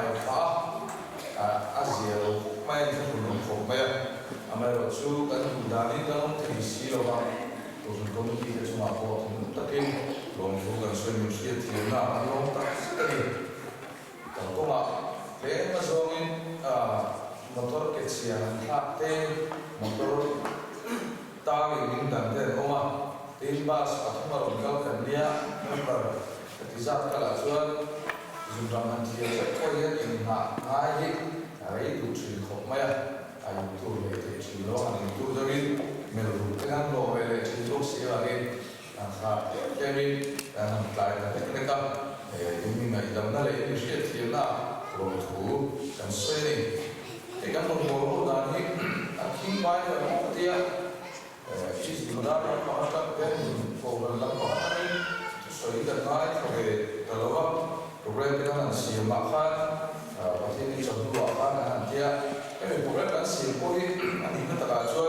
mai phá Asia mai cái vùng không mai Amai rồi chú cái vùng đá đi cái ông thì xí rồi mà tôi dùng công ty cái chúng mà có cũng tất nhiên lòng chú gần xuyên nhiều xí thì là anh ông tất tất nhiên còn có mà thế mà rồi motor cái xe khác thế motor ta cái mình đàn thế ông mà tin bas atau marum kau kerja member ketika kalau tuan jumlah manusia sekolah ini hari hari itu cukup maya ayu tu le cukup orang itu jadi melu dengan lo le cukup siapa angka jadi pelai mereka ini ngai dalam nale ini sih tiada lo tu kan sering ikan mengurus dan ini akibat dia चीज़ बना रहा है पाँच तक पे फोल्डर लग पा रहा है सही करना है तो ये तलवा प्रोग्राम के ना सी माखा पति ने चंदू आखा ना क्या ये प्रोग्राम का सी कोई अनिक तक आजो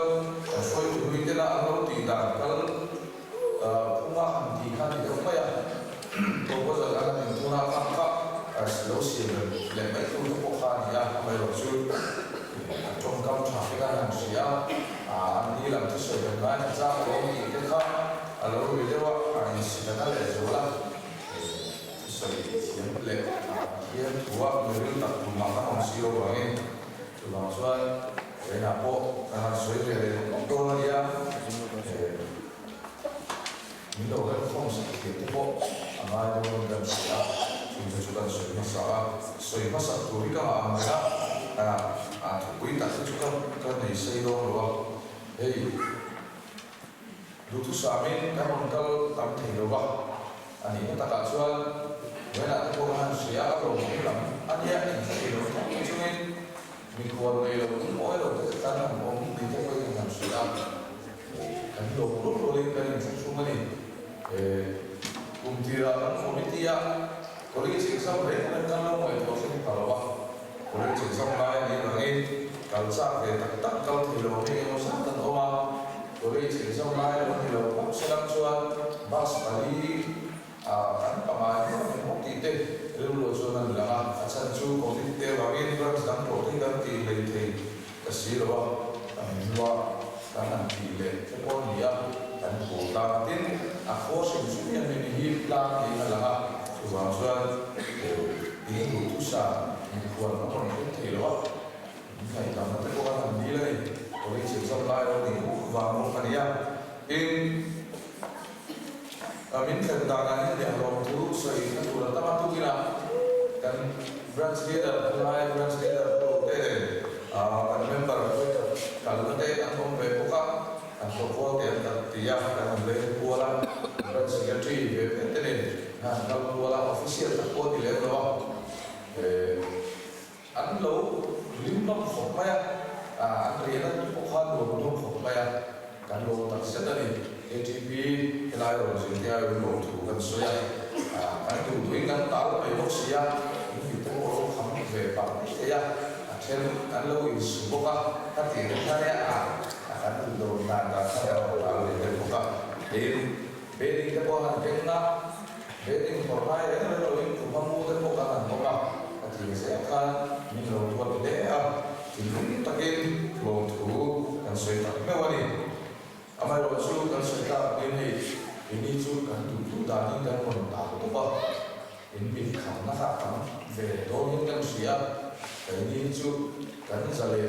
सोई हुई के ना अगर तीन कल पुंगा हम तीखा नहीं कर पाया तो वो जगह में पुंगा काका स्लो सी ले मैं तो पोखा निया हमें रोज़ trong công trạng cái hàng xí anh đi làm cái sợi dây này ra có gì cái khác lâu rồi đấy ạ anh xí là lệ số là sợi dây lệ hiện của người tập cùng làm các hàng xí rồi vậy từ đó xuân cái nào bộ hàng xí về công tôi đi những đồ cái không sẽ thực hiện bộ mà ai đâu cần xí chúng ta chúng ta sợi mà sợi túi các bạn này quý tật chúng ta này xây đô rồi hey lúc thứ sáu mình các bạn câu tạm thời rồi anh ấy ta cả cho với lại các cô hàng xí áp rồi cũng làm anh ấy thì nó cũng cho nên mình còn này là cũng mỗi lần cái ta làm ông đi theo cái hàng xí áp cái đồ lúc rồi lên cái những số này cùng thì là không biết gì có cái chuyện sao đấy là các lâu ngày tôi sẽ phải là Kalau cerita lain ni lagi, kalau saya tak kalau tidak boleh yang usah dan orang, kalau cerita lain lagi kalau sedang jual bas kali, kan pemain yang mungkin itu lalu jualan dalam asal jual kopi teh bagi orang sedang kopi kan tilai kasih loh, jual kan tilai, sepon dia dan kota tin, aku sebenarnya ini hilang di dalam jual ini usaha buat apa nih kalau ngày làm nó có làm gì đây có cái chuyện sau lại đó thì cũng vào một phần ya in mình cần đặt ra những điểm lòng thú sợi nó đủ là tâm tu kila kan branch leader lai branch leader tu thế kan member kalau nanti aku membuka aku buat yang tiap dan boleh buat branch secretary itu nih nah kalau buat official aku di level anh lâu liên tục học mày anh thấy là những khoa đồ của tôi học mày cái đồ tập rất là đi ATP cái này rồi chúng ta đồ thủ gần số ya anh thủ thủy ngắn táo về bốc xì ya những việc tôi có khám về bằng thế ya trên anh lâu in số bốc các tiền cái này anh đồ đàn đàn theo vào để được bốc đến bên cái bộ hàng cái na bên học mày đấy là rồi cũng mong muốn cái bốc hàng bốc thì sẽ kan những lời tuân lễ thì những tất nhiên lòng thủ cần suy tập mấy vấn đề amai rồi chú cần suy tập bên này ini chú cần đủ đa những cái phần đa của tôi ini bị khám nó khác lắm về đó những cái suy cái ini chú cần giải lệ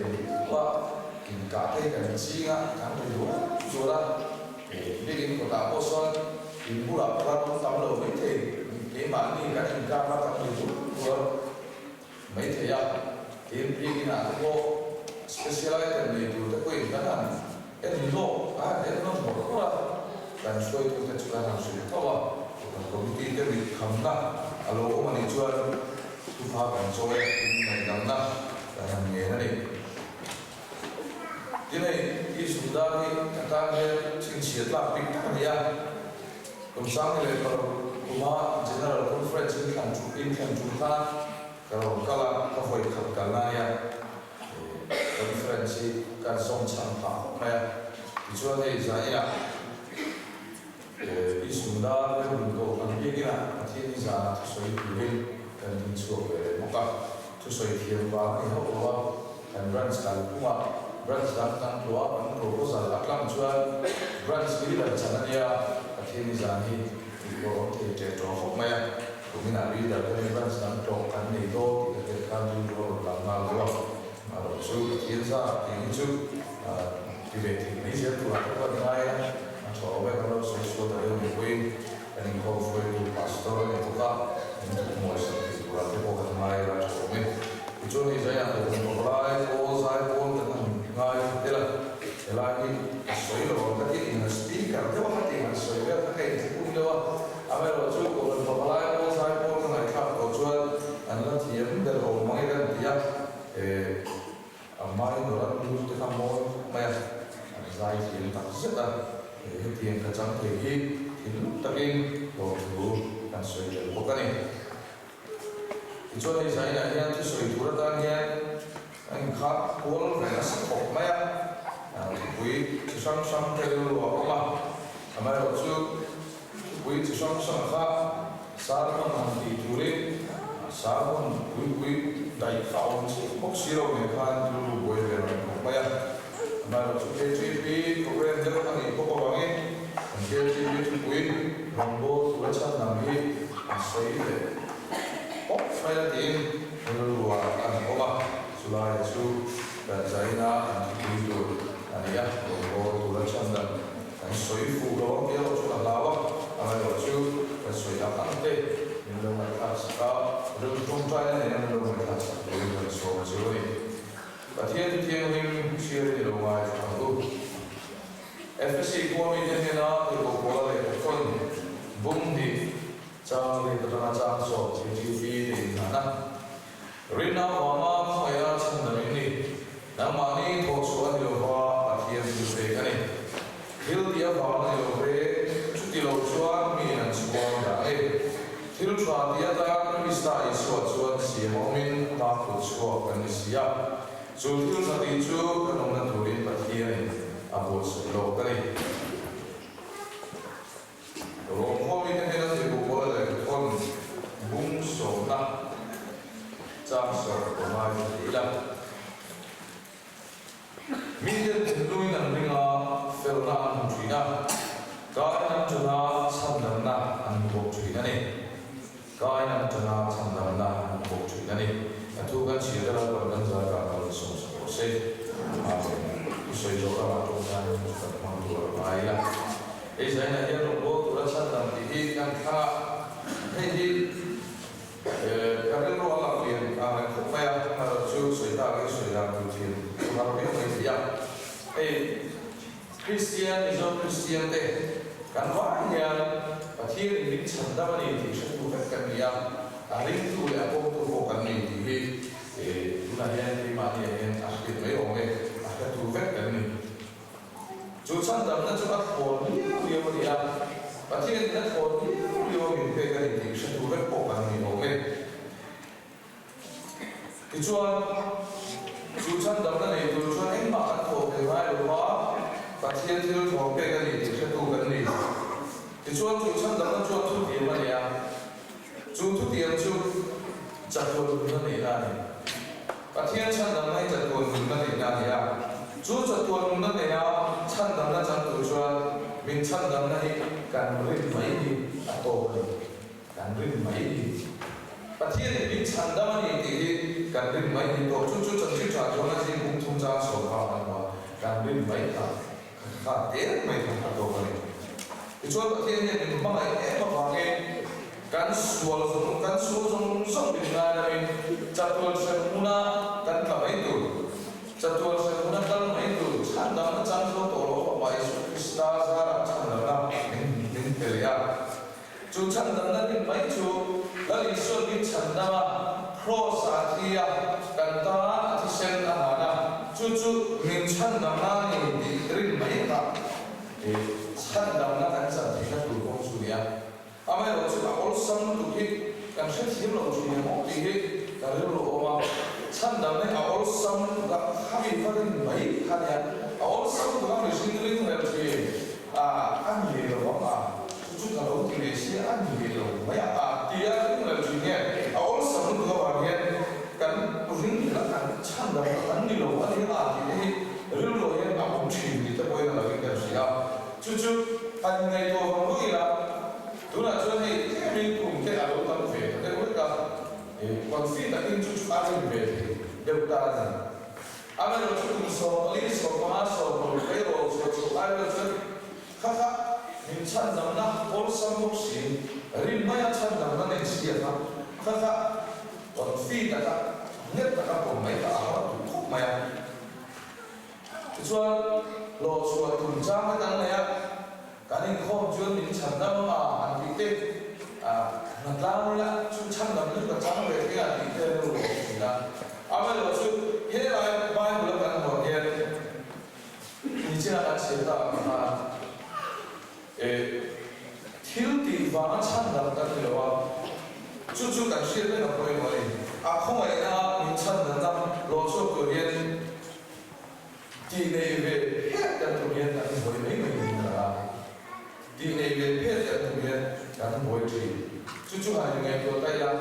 qua những cái cái gì á cần đủ chú là để những cái đạo Phật in bu là Phật tâm đầu với thế cái mà những cái mà tâm đủ mấy thầy em đi nào có specialize cái này đủ để quên cái nào cái gì đó cái nó một quá dan suai tu kita juga harus tahu komite itu dikamna kalau orang itu tu faham soal ini dikamna dan yang ini jadi di sudah ni kata dia cincin lah pintar dia kumsang ni kalau rumah general conference ini kan juga kalau kafoi kalna ya conference kan song champa ya itu ada saya di Sunda untuk ambil kira hati ini sangat sesuai dengan dan dicoba buka tu soi thiam ba ni ho wa kan branch kan kuma branch dan kan tua kan proposal aklam chuan branch bi la chanania athini zani ko te to ho maya kumina bi da kan branch dan to kan nei do ti kan du ro la ma lo ma ro chu tin sa tin chu ti ve ti ni je tu la ko mai a to we kan lo so da yo ni we and ko foi tu pastor ni to ka ni mo sa ti tu la ko kan mai ra to me chu ni ja ya ko lai ko sai ko kan ngai tela elaki soi lo ka ti na speaker te wa ti na soi ya ka kai ti ku lo ame lo chu ko lo palai ko sai ko ka ngai ka ko chu an la ti em de lo mai kan ti ya amai no la tu te ka mo mai an zai ti ta se ta he ti en ka chang te hi ti lu ta king lo tu kan soi de ko ka ni chu ni sai na ya ti soi tu ra ta ya anh khác cuốn về nó sẽ khổ mấy quý chỉ sang sang cái lúa của mà mà rồi chú quý chỉ sang sang khác sáng con làm gì chú đi sáng con quý đại khảo chỉ bốc xí đâu người khan chú buổi về rồi khổ mấy mà rồi chú cái chi phí của em rất là nhiều có bao nhiêu cái chi phí chú quý lòng bố chú chân làm gì xây để bốc phải là tiền lúa ăn của mà Sulai su dan zaina anti itu ania logo tulan chanda dan soi fu lo dia lo su lawa amai lo su dan soi apa ante ini lo mai asaka lo trontai ne lo mai asaka lo so so ni patien tien nim shire lo mai aku FSC ko mi ne na ko ko le kon bum di cha le ta cha so chi fi ni na Rina mama khaya chandami ni namani thosuan yo ba athiam du se kani hil dia ba yo re chuti lo chuan mi an chuan da e hil chwa dia ta mista isu chuan si momin ta ko chwa kan sia chu hil sa ti chu kanong na thurin pathian abo se lo kani ro ko mi ne na se ko le kon bum so na trang sở của mai thì là mình nhận lui nằm bên ngõ phèo na ăn thủy na cái năm cho na sắm đầm na ăn bột thủy na này cái năm cho na sắm đầm na ăn bột thủy na này thu cái chỉ là còn đang ra cả còn sống sống sẽ xây dựng ra trong nhà chúng ta mang đồ mai là cái này là những đồ bột là sắm đầm thì ăn khá hay đi cái đó là tiền không phải là chú sợi ta cái sợi làm từ tiền mà biết mấy gì à Christian đấy cái hóa nhà và thiên linh sản đó là thì sẽ tu các cái gì à linh tu là tu các cái gì thì chúng ta hiện thì mà hiện cái mấy ông ấy cái tu các cái gì chú sản đó nó chú bắt hồn nhiều gì à và thiên nó hồn nhiều những cái gì thì sẽ tu các cái gì ông ấy thì chuan chú chân đâm ra này chú chuan anh bảo anh khổ cái vai đồ hóa và thiên thiên thọ cái gì thì sẽ tu cái gì thì chuan chú chân đâm ra chuan thu tiền mà này chú thu tiền chú chặt tuần nó này là này và thiên chân đâm ra chặt tuần nó này là này chú chặt tuần nó này là chân đâm ra chân tu chuan mình chân đâm ra này càng rinh mấy đi tổ càng rinh mấy đi và thiên mình chân đâm ra này thìการเล่นไม่ดีตัวชุดๆจะโจนาที่มุงทุ่งจ้าสอบผ่านมาการเล่นไม่ขาดเอ๊ะไม่ทำตัวเลยที่ช่วยประเทศเนี่ยเป็นบ้างไอ้มาฟังเองการสู้จงส่งเป็นงานเลยจัตุรเสมุนาการทำไม่ดูจัตุรเสมุนาการไม่ดูฉันดำจังโตโตโลกไปสุดสตาร์ซาร์ฉันดำเป็นเปรียจูฉันดำนั้นไม่จูแล้วอีส่วนที่ฉันดำcross atia kanta ati sen amana chuchu min chan namna ni rin mai ta chan namna kan sa thina tu ko suria amai ro chu all sam tu ki kan se thim lo chu ni mo ti he ka lo oma chan namna all sam ga khabi farin mai khania all sam ga ni singling na chi an ye lo ma chu ka lo ti le si an ye lo mai ti ya ni la chi ne all sam ga ba kan chú anh ngày tôi không có gì là đúng là cho nên mình cùng cái áo tắm về cái lúc đó còn phi là in chú áo về thì đều ta rằng áo này chú cùng số lý số hóa số một cái đồ số ai là chú khác khác mình chăn nằm na ôn sắm một xí rin mấy chăn nằm na nên xí à khác khác còn phi là các nhất là các bộ máy cả họ không mày cho lo cho tuần tra cái tăng này cái này không chuyên mình chăn nằm mà ăn bị tê nằm lao là chú chăn nằm như là chăn về cái ăn bị tê luôn là bây giờ chú hiện tại bài một lần một ngày thì chỉ là ăn xí ta thiếu tiền và chăn nằm cái này là chú cảm xúc rất là vui vẻ không phải là mình chăn nằm lo cho tự nhiên đi này về hết cả tự nhiên là mỗi mấy người là đi này về hết cả tự nhiên là mỗi chuyện chú hay ngày tôi tay là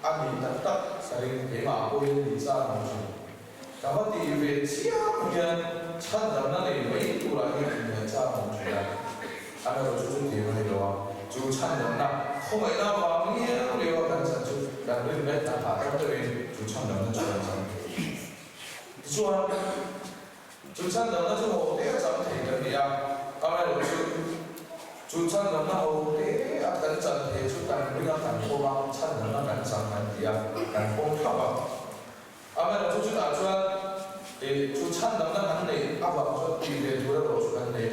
anh nhìn tập tập sẽ để mà cô yên đi ra một chuyện cả mất đi về chia tự nhiên chăn nằm nó này mấy tuổi là những ra một chuyện anh nói chú thì này đó chú chăn nằm không phải là vào nghĩa điều cần sản xuất đang lên bên ta phá các cái chú chăn nằm nó cho làm sao chú chăn nằm nó cho hộ để chẳng thể cái gì à nói là chú chăn nằm nó hộ để cần chẳng thể chú cần bây giờ cần cố gắng chăn nằm nó cần chẳng cần gì à cần cố gắng nói là chú đã cho thì chú chăn nằm nó cần để áp vào cho tùy về chú đã rồi chú cần để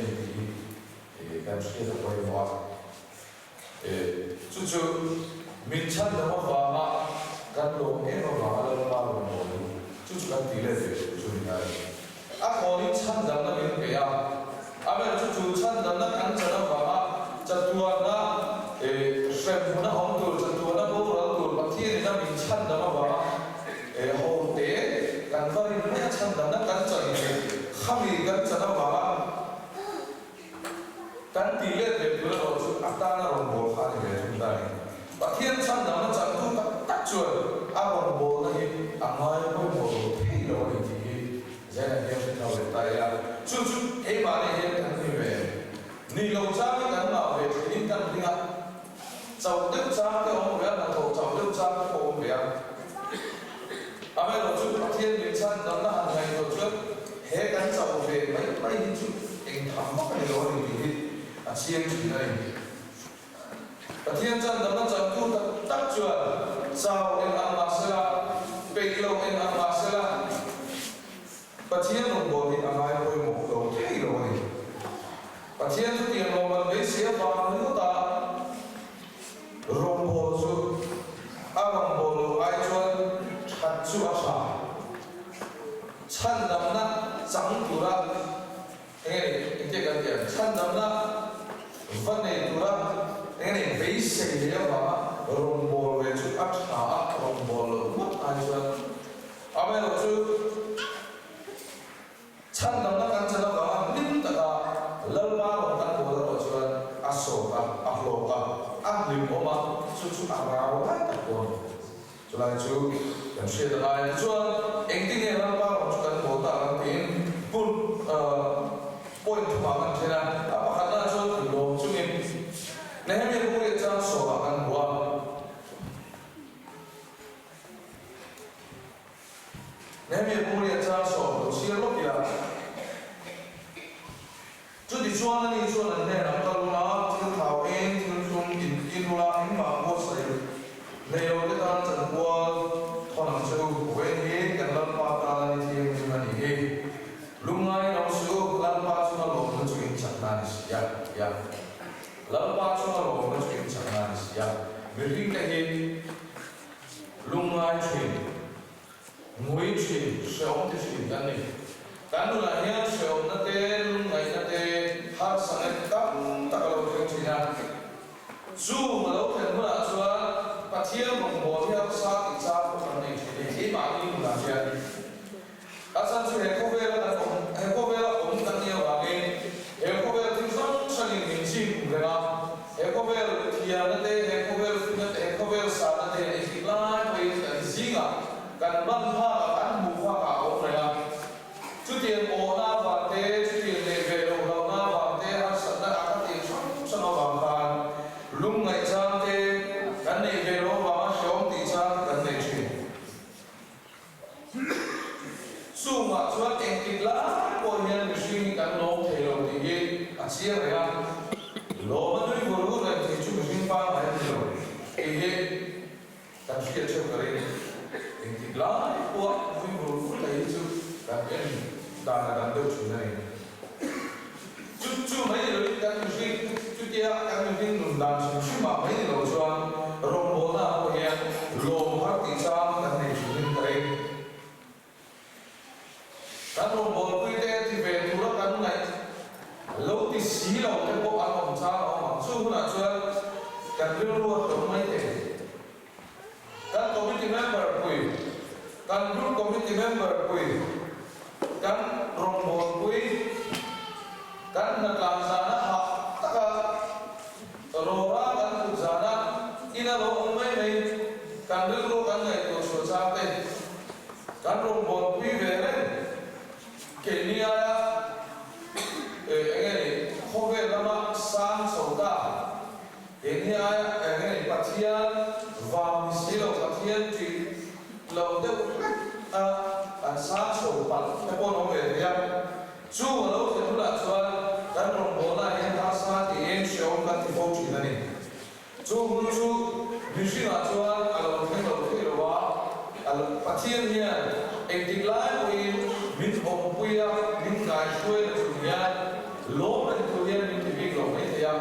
thì cần suy nghĩ quay vào chú mình chăn nằm vào mà cần đồ nghe nó vào là vào rồi chú cần tỷ lệ về chú này còn những chăn nằm nó mình cái bây giờ chú chăn nằm nó cần chăn nó vào mà chăn tuột nó xem nó không tuột chăn tuột nó bố nó tuột bác thiên nó mình chăn nằm vào hậu tế cần phải những chăn nằm nó cần chăn không thì cần chăn nó vào cần tỷ lệ về bữa rồi chú áp ta nó rồng bồ khai về chúng ta bác thiên chăn nằm nó chăn tu tắt chuẩn rồng bồ này nói với bồ thay đổi thì giờ này em nói về tay chú ấy mà này em cần gì về ni lâu cha cái cần bảo về thì những cần gì ạ cháu đức cha cái ông bé là tổ cháu đức cha cái ông bé bây giờ chú bác thiên mình chăn nằm nó hàng ngày rồi trước hết cần cháu về mấy chú anh thắm mắc cái đó thì chiên thì này và thiên chân nó chẳng tu tắc chuẩn sao em ăn mà sẽ là bị lâu em ăn mà sẽ là và thiên đồng bộ thì ăn ai thôi một đầu thay rồi và thiên chút tiền mà mình lấy xía vào nước ta rồng bộ chú rồng bộ lu ai chuẩn chặt chú áp sa chân đầm na chẳng tu ra nghe cái cái gì chân đầm na vấn đề tu ra cái này vĩ sĩ và rồng bồ về chút áp thả rồng bồ mất ai chưa bây giờ chú chăn nằm nó cần chân nó vào nín tất cả lâu ba rồng cần bồ đó chưa aso áp lô áp lim ôm mà chú vào hết tất cả chú lại chú làm chuyện là chú anh tin nghe lâu ba rồng chú cần bồ ta làm tiếng bún point mà mình thế nào apa kata chú từ đầu chú nghe này mình cũng biết rằng số bạc ăn bùa này mình cũng biết rằng số đồ xí lốp ya chú đi chua này làm câu là thiếu thảo em thiếu dùng in là em mà mua sấy này ở cái tan chân bùa thằng nào chú quên hết cái lần ba ta này thì em chúng này hết lúc này nó chú lần ba chú nó lộn nó chú in chặt này ya lần ba chú nó lộn nó chú in chặt này ya mình cái gì lúc này chuyện ngồi chuyện sống thì chuyện cái này cái là hiện sống nó tên lúc này nó tên hát sang cái tắc lâu chuyện gì nào dù mà lâu thì nó là cho bắt thiên bằng bộ theo sát thì sao cũng này thì thế mà đi làm gì các sản xuất hệ công nghệ là hệ công nghệ là cũng tăng nhiều và cái hệ công nghệ thì rất sang những gì cũng vậy hệ công nghệ thì là đây hệ công nghệ sản là đây thì là cái gì cả cần văn hóa cần mục hóa cả ông này là chút tiền ô na và thế chút tiền để về đầu na và thế sản là sia ya lo ma dui bolu la ti chu min pa ma ni lo e he ta sia chu kare en ti la ko dui bolu la yi chu ka en da na dan do chu na ni chu mai lo ka chu chu dia ka min nun dan chu ma mai lo chuan rom bo na ko ya lo har ti sa ka nei chu min kare kan rom bo kui te ti ve tu la kan ngai lâu thì xí lâu cái bộ ăn bằng cha ông bằng su là cho cần đưa luôn tổng mấy thế cần committee member quỳ cần group committee member quỳ cần rong bồn quỳ cần làm sao nó học tất cả rồi ra cần thực ra nó ina lo ông mấy mình cần đưa luôn cần ngày tổ số sao thế cần rong bồn quỳ về đấy kể như anh ấy không biết làm sao sang sầu ta anh ấy bắt thiên và mình sẽ làm bắt thiên chỉ lâu được sang sầu bạn cái con ông về đấy chú ở đâu thì chúng ta cho cái đồng bộ này anh ta sang thì em sẽ ông cái thì phong chỉ này chú mình sẽ là cho alo cái đầu tiên là alo bắt thiên nha anh đi lại với mình học bùi mình cái chuối là chủ nhà lỗ mình tu luyện mình thì biết rồi mấy thầy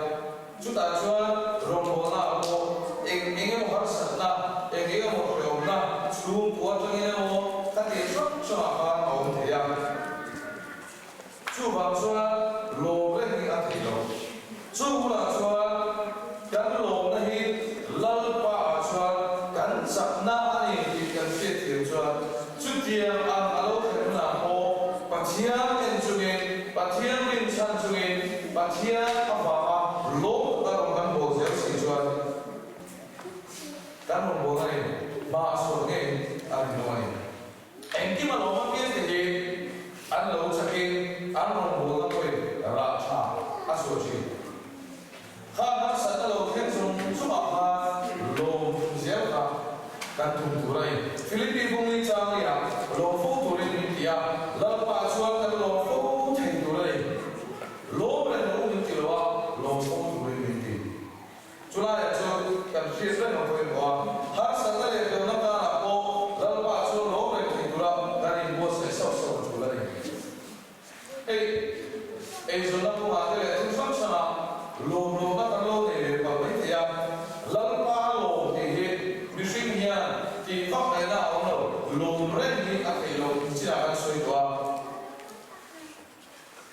chúng ta cho rong bộ nào bộ anh em một sản na anh em một điều na xuống của cho anh em một các tiền xuất cho bạn ông thầy chú bảo cho lỗ lên cái ăn thầy lỗ chú là cho cái lỗ này lal pa cho cái sản na này thì cái chuyện tiền cho chú tiền ăn alo cái là hồ bát thiên em chú nghe bát thiên mình san chú nghe bát thiên apa lỗ ta đồng căn bộ dễ sinh cho căn bộ này mà số nghe ăn nói em khi mà lỗ mà biết thì ăn lỗ chắc cái ăn bộ nó thôi là cha ăn số gì ha ha sản lỗ thêm dùng số mà lỗ dễ cả kan tum turai Philippines bung ni chang ya lo fo turai ni tia la pa chuan kan lo fo thei turai lo bre no ni ti lo lo fo turai ni ti chula ya chu kan ries la no ko wa har sa ta le do na ka la ko la pa chu lo bre thei tura kan ni bo se so so chula ni ei zo na ko ma te le chu sam sa lo na kan lo ne pa mai ti ya la pa lo te he machine ya thì phát này là ông nào lùm lên đi ăn thì lùm chỉ là ăn xoay qua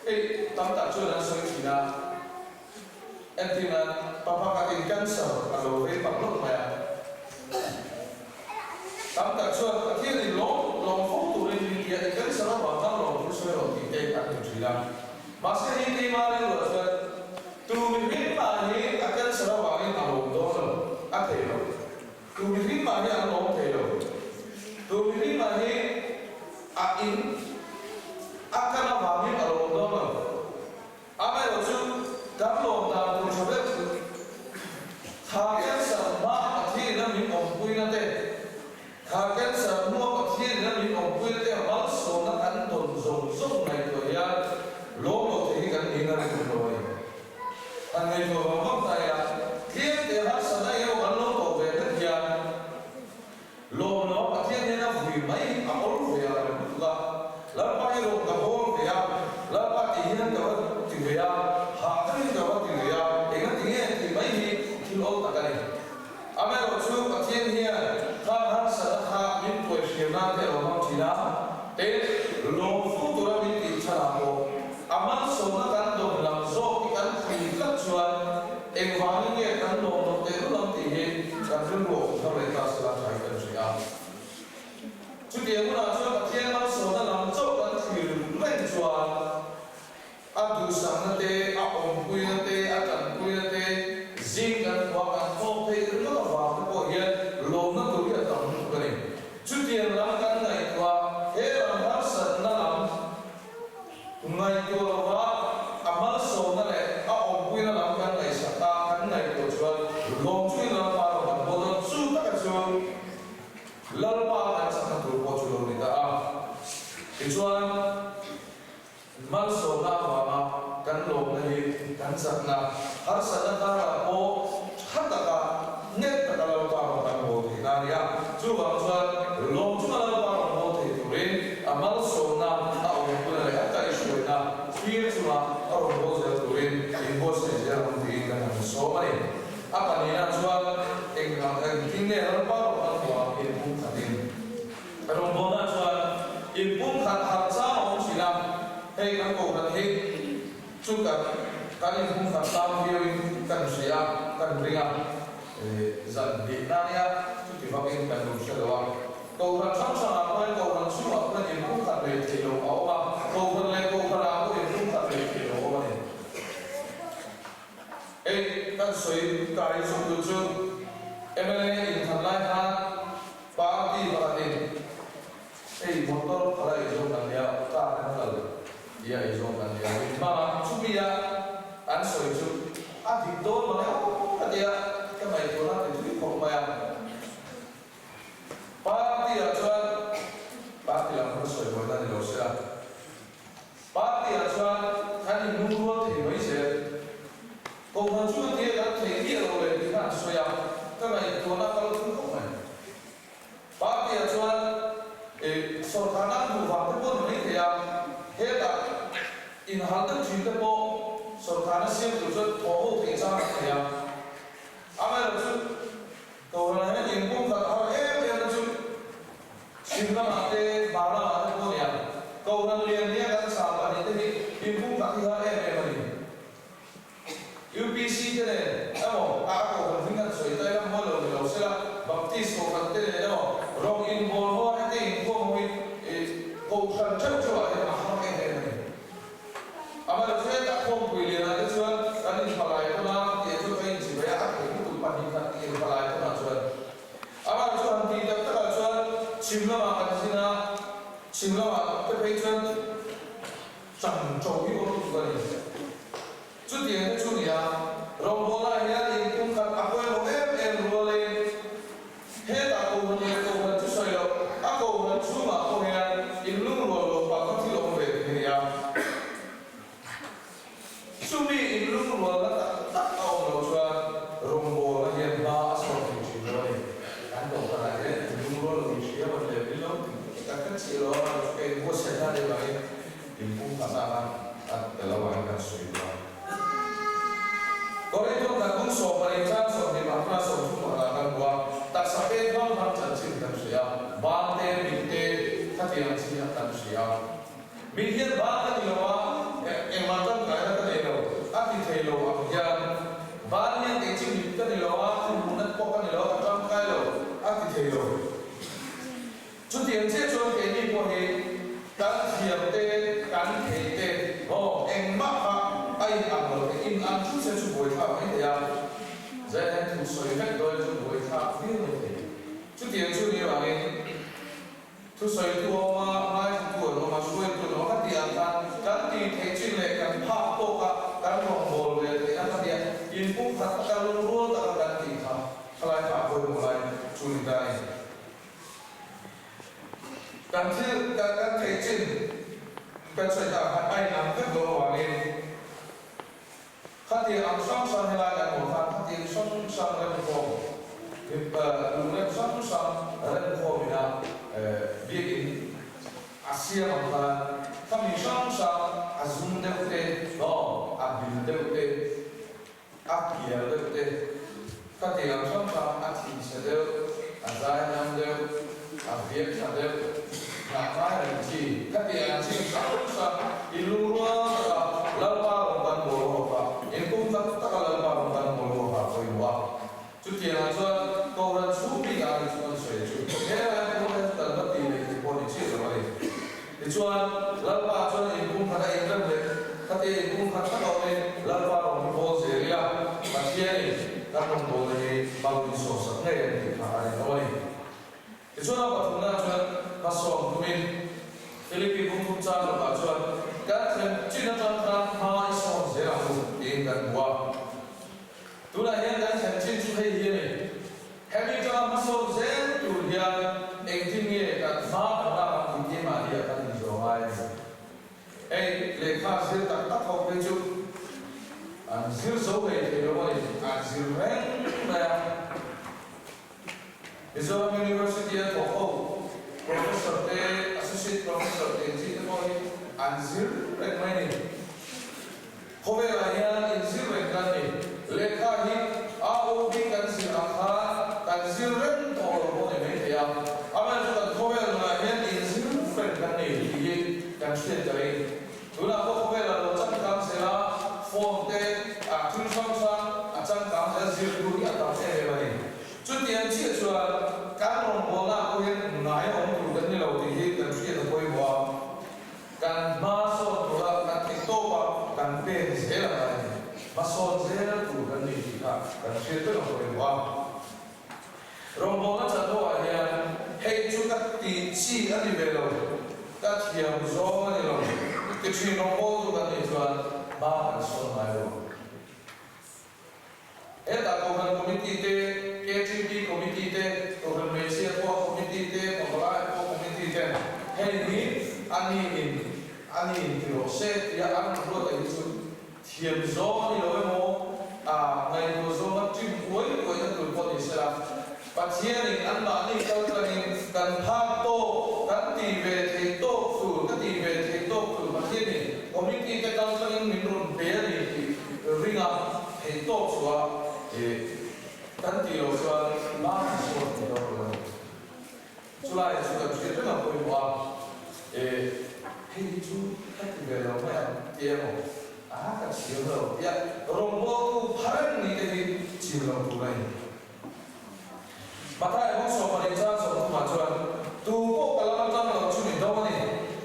cái tấm tạ chưa là xoay chỉ là em tin là papa cái tiền cân sở ở đồ với bằng lúc mà tấm tạ chưa cái kia thì lỗ lồng phúc tụ lên thì tiền cân sở nó bảo tăng lồng xoay rồi thì cái ăn thì chỉ là mà sẽ đi đi mà lên rồi từ mình biết mà thì cân sở nó bảo đi ăn lồng đó rồi ăn thì rồi tu mình mà đi ăn lẩu thế rồi, tu mình mà đi in akan apa ni kalau orang tu, apa yang tu kalau orang tu cuba thakkan semua pasti dia min ompui nanti, thakkan semua pasti dia min ompui nanti amal sona kan ton zong này tu ya, lolo thì kan ingat itu loh, ane tu orang saya, dia dia sana ya orang lolo lo nó bắt thiên nó vì mấy áo về là bao nhiêu cái hôn về là bao tiền cái tiền về hạ cái tiền về cái tiền thì mấy thì lo tất cả này à mấy rồi chú bắt thiên here ha sa ha min tuổi xưa na thế rồi không chỉ là thế lo phụ tôi là min tiền chả nào amal số nó căn đồng làm do cái căn thì các chuan em vào những cái căn đồng nó thế nó làm gì căn phương bộ theo lời ta sẽ làm phải cần gì chú tiền là cho các thiên nó số nó làm cho căn thì lên chuan du sang nó thế ông quy nó thế cần quy nó thế riêng căn hoặc căn không thế nó là vào cái bộ hiện lồng nó tụi cái tổng cái này chú tiền làm căn này qua thế làm hết sạch nó làm ngày tua là amal số nó lại ông quy nó làm căn này sạch ta căn này của chuan lồng chui nó mà nó bộ nó su tất cả chuan lal pa kan sa tu po chulo ni ta chuan mal so na ma kan lo na hi chặt na har sa na ta ra po har ta ka net ta la pa ro kan bo thi na ya chu wa chuan lom chu la pa ro bo thi tu rin amal so na a o pu la ya ta isu na pir chu ma a ro bo ze tu rin in bo se ja ro thi ka na so ma ni a pa ni na chuan eng na king ne ro pa ro kan bo in pu ka din ro bo na chuan in pu ka har cha ma si la hei kan ko kan hi chu ka kan in pu ka tam hi kan sia kan ringa dần Việt Nam ya chút thì vào bên cạnh đồng sơ đó cầu thần sẵn sàng quay cầu thần xuống ở bên điểm cũng thật về thì đầu áo mà cầu thần lên cầu thần áo điểm cũng thật về thì đầu áo này ấy các suy cái số tự chương em này in thật lại ha ba đi vào đây ấy motor kalau itu kan dia tak kenal dia itu kan dia mà chúng bây giờ anh suy chút adik đôi mà nó dia cái này tôi nói thì thuyết không phải ba thì ở trên ba thì làm cái sợi bồi ra thì đâu sẽ ba thì ở trên cái gì nung luôn thì mới sẽ còn phần chút thì đã thấy kia rồi thì bạn sợi cái này tôi nói cái thuyết không phải ba thì ở trên sau tháng năm vụ vàng cái bốn mấy thì hết đã in hàng tất chuyện cái bộ sau tháng nó xem từ trên thổ hộ thì sao thì 아마 좀 그거는 인공 가서 해야 좀 심각한데 말아 뭐냐 그거는 liên 같은 사람한테 인공 가서 해야 돼 UPC 때는 뭐 아고 그냥 소리다 뭐 lo será baptismo 같은 뭐 롱인 볼호 할때 인공 뭐 고산 처처에 하게 되는 아마 저에 딱 보고 일이나 그런 아니 발라이구나 예저 가인 집에 앞에 panika in palai ko na chuan ama chuan ti tak taka chuan chimlama kanjina chimlama te phei chuan chang chau hi ko tu gani chu tiang chu nia rong bola ya in kum khat apoi lo em ro le he ta ko ni ko na chu soi lo a ko na chu ma ko ya in lu ro lo pa ko ti lo ve ni ya chu mi in lu ro la ta au lo chuan rumbo la hian ba so ti chi rồi kan do ka la he rumbo lo chi ya ba le bilo ka ka chi lo ke mo se ta de ba in pu ka sa na at te la wa ka sui ba ko ri to ka kun so pa ri cha so ni ba ka so thu ma la kan wa ta sa pe ba ma chan chi kan su ya ba te mi te ka ti ang chi ya kan su ya mi hian ba ka ni lo wa e ma tan ka ra ka le lo a ti thei lo wa ya ban nhân cái chữ nhật cái điều á thì muốn đất bọc cái điều á trong cái lo á thì thấy rồi chút tiền sẽ cho cái gì của hệ cán thiệp tê cán thể tê em mắc ha ai ăn rồi cái in ăn chút sẽ chụp buổi thảo mấy thế à giờ em thu soi hết rồi chụp buổi thảo biết rồi thế chút tiền chút nhiều à nghe thu soi thu mà mai thu nó mà soi thu nó cái tiền cán thì thấy chuyện này cán phá bốc à cán lòng bồn về thì ăn cái tiền in pun tak kalau luar tak ganti ha kalau tak boleh mulai curigai kan thấy trên kan saya tak ai nak ke doa ni khati am sang sang helai dan mohon khati sang sang dan mohon luar sang sang dan mohon ina bikin Asia mohon kami sang sang azum deute abil deute Akia deute kati am sang sang ati sedeu azai nam deu abiak sadeu nama renci kati am sang sang ilurua lalpa rompan boloha inkum tak lalpa rompan boloha koi wa cuti ang chuan kauran supi ang chuan soi chu he ko he tan ti ni ko ni chi so mari ti chuan lalpa chuan inkum kata ingram le kati inkum kata ko le lalpa rompan bol seria pasiani kan bol ni bang ni so sa ngai ni ka ai no ni ti chuan pa thuna chuan pasong tumin Filipi bung cha lo ka chuan ka them chin tan tan ha so se ra lu in kan wa tu la hian kan them chin chu hei hi ni hemi cha ma so zen tu hian eng tin nge ka fa ka ba ki ti ma dia kan ni zo ai ei le kha se tak tak ho pe chu an zir zo về thì nó gọi là zir reng mà Mizoram University at Hoko Professor te associate professor te chỉ nó gọi là zir reng này Hove là nhà zir reng cái này lekha hi ao đi kan zir akha kan zir reng to lo ne me ya ama jo kan hove là nhà zir reng cái này thì kan xuyên tới tu là hove là lo chắc kan sẽ là form te a thun song sang a chang kam se zir du ya ta se le bani chu tian chi chua kan rong bo na ko hen nai ong tu kan ni lo ti hi kan chi da koi wa kan ma so tu la kan ti to ba kan pe se la bani ma so se la tu kan ni ti ka kan chi to lo koi wa rong bo na cha to a ya hei chu ka ti chi ani ve lo ka thiam zo ani lo ti chi rong bo tu kan ni chuan ba kan so mai lo eta kohan committee te KTB committee te kohan Malaysia ko committee te Malaysia ko committee te hei ani in tiro se ya an ro te chu thiam zo ni lo mo ngai ko zo ma tim koi na tu ko ni sa pathian in an ba ni kal kan tha to kan ti ve the to su kan ti ve the to su pathian ni committee te kal in min ron be ni ringa he to chua kan ti lo chua ma so ni lo lo chula e chu ka chi na ko wa he chu ka ti ve lo ma ye mo ka chi lo ya rong bo ku pharan ni te chi lo tu lai mata e mo so pa ni cha so ma chua tu ko kala ma lo chu ni do ni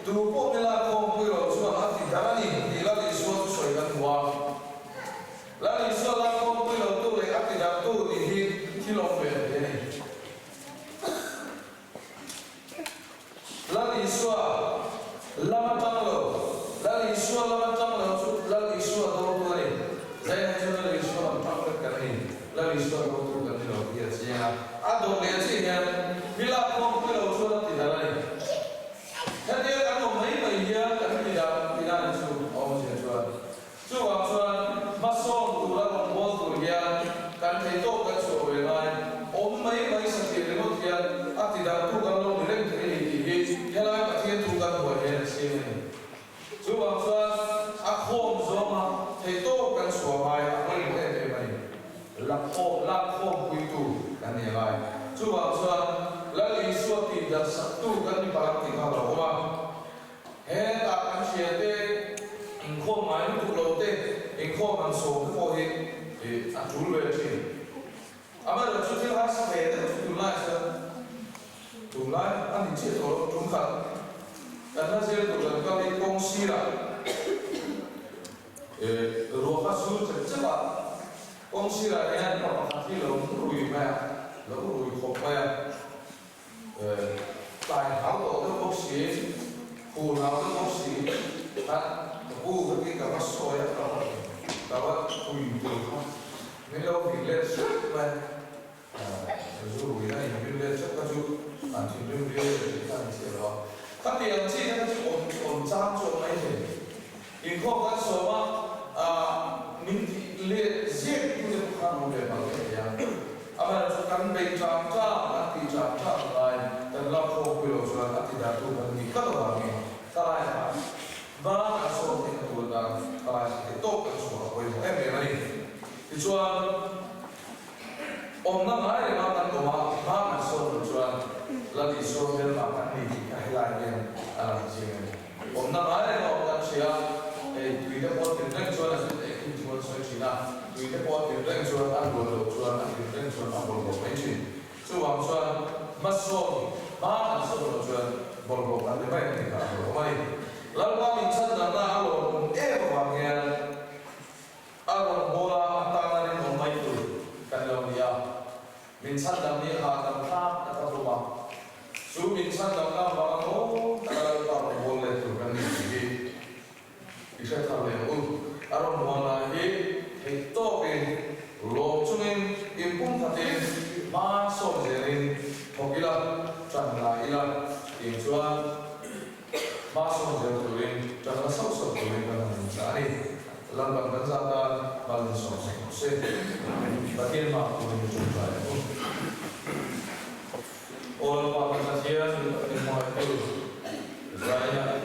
tu ko me la ko ko lo chua a ti da ni ni la li so so i kan wa la ni so la ko ko lo tu le a ti da tu ni hi ki lo pe de ni la ni so la ma tang lo la ni so la ma tang lo chu la ni so do tu ni zai na chu la ni so ma tang lo ka ni la ni so do tu ka ni lo ya chi ya a do le chi ya mi la ko ko lo chu la ti da la ni ta de ka no mai mai ya ka ni da ni da chu o mo che chu chu wa chu ma so tu la ko mo tu ya kan thei to ka chu ve lai om mai mai sa ti le mo ti ya a ti da tu ka lo ni le ti ni ti ya la ka ti tu ka ho he se ni chu wa chu a khom zo ma thei to kan chu mai a mai he te mai la khom pui tu kan ni lai chu wa chu la li so ti da sa tu kan ni pa ti ka lo ma he ta kan chia te in khom mai tu lo te in khom an so ko he a tu le ti ama lo chu ti ha sa ve de tu lai sa tu lai an ni che to lo tum kha kan na se tu la ka ni kong si la ro ha su che che ba kong si la ya pa pa ti lo ru yi ma lo ru yi khop ma tài thảo tổ đức bốc sĩ phù nào đức bốc sĩ ta phù cái cả mắt soi đó ta bắt phù từ không nên đâu thì lên sức mà dù cái này mình lên sức các chú bản thân mình lên thì ta sẽ đó các tiền chi nó chỉ ổn trang cho mấy thế in không các số mà mình liệt giết cũng được khăn không để bằng cái gì ama kan bei cham cha ati cham cha lai tan la ko ko lo so ati da tu ban ni ka wa ni ka lai ba ka so te tu da ka lai te to ka so ko em mai ti chuan om na mai ma tan to ma ka so chuan la ti so bel ma kan ni ka lai ni ala ji om na mai ma kan sia e tu de po te nek chuan as te ki chuan so china tu de po te nek chuan an lo lo chuan an te nek chuan an lo lo mai chi chu wang chuan ma so ma an so lo chuan bol bol an de mai ni ka lo mai la wa min chan na na lo e wa nge a lo bola ta na ni no mai tu kan lo ya min chan na ni ha ta ta ta lo ba chu min chan na na ba no ta la ta lo bol le tu kan ni ki isa ta le u aron wala he to be lo chunin impum thatin ma so jerin thokila chan la ila in chuan ma so jer turin chan la so turin kan sa ni lambang kanzata balin song se batin ma ko ni jo ka all pa ma sa sia ni mo ko Israel